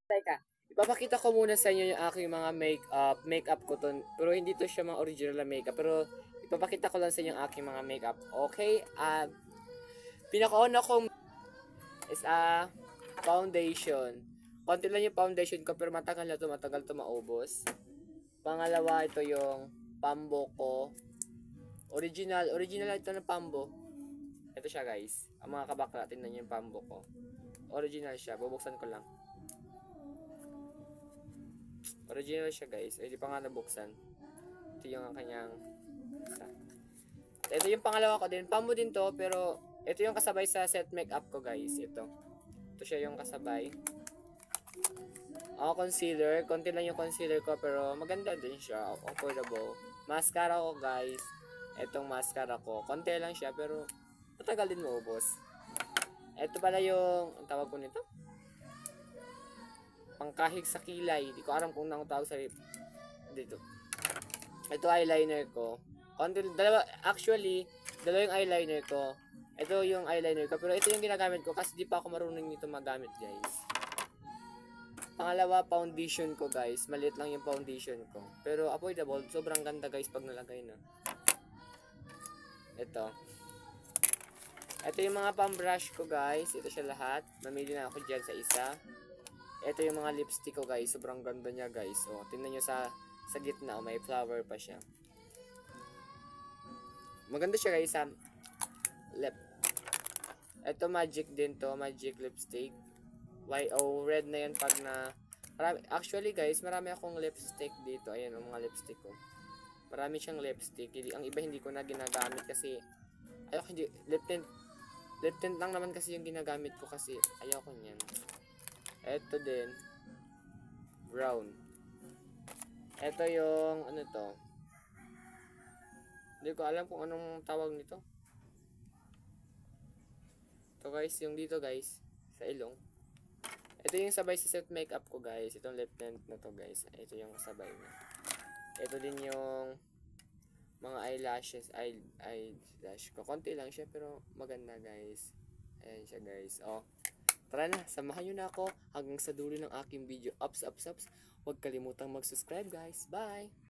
Teka, ipapakita ko muna sa inyo yung aking mga makeup ko to. Pero hindi to siya mga original na makeup. Pero ipapakita ko lang sa inyo yung aking mga makeup. Okay? Pinakauna kong is foundation. Konti lang yung foundation ko pero matagal to maubos. Pangalawa, ito yung pambo ko. Original ito ng pambo. Ito siya guys. Ang mga kabakla, tingnan nyo yung pambo ko. Original siya. Bubuksan ko lang. Original siya guys. Ay, di pa nga nabuksan. Ito yung kanyang isa. Ito yung pangalawa ko din. Pambo din to, pero ito yung kasabay sa set makeup ko guys. Ito siya yung kasabay. Concealer. Konti lang yung concealer ko, pero maganda din siya. Affordable. Mascara ko guys. Itong mascara ko. Konti lang siya, pero matagal din maubos. Ito pala yung, ang tawag ko nito? Pangkahig sa kilay. Hindi ko alam kung anong tawag sa dito. Ito eyeliner ko. Dalawa yung eyeliner ko. Ito yung eyeliner ko. Pero ito yung ginagamit ko kasi di pa ako marunong nito magamit guys. Pangalawa, foundation ko guys. Maliit lang yung foundation ko. Pero affordable. Sobrang ganda guys pag nalagay na. Ito. Ito yung mga pang-brush ko guys. Ito siya lahat. Mamili na ako dyan sa isa. Ito yung mga lipstick ko guys. Sobrang ganda niya guys. O, tingnan nyo sa gitna. May flower pa siya. Maganda siya guys sa lip. Ito magic din to. Magic lipstick. YO. Red na yan pag na... Actually guys, marami akong lipstick dito. Ayan ang mga lipstick ko. Marami siyang lipstick. Ang iba hindi ko na ginagamit kasi... Ayoko hindi... Lip tint lang naman kasi yung ginagamit ko kasi ayoko niyan. Ito din. Brown. Ito yung... Ano to? Hindi ko alam kung anong tawag nito. Ito guys, yung dito guys. Sa ilong. Ito yung sabay sa set makeup ko guys. Itong lip tint na to guys. Ito yung sabay niya. Ito din yung mga eyelash ko. Konti lang siya pero maganda guys. Ayan siya guys. Oh. Tara na, samahan nyo na ako hanggang sa dulo ng aking video. Ups. Huwag kalimutang mag-subscribe guys. Bye!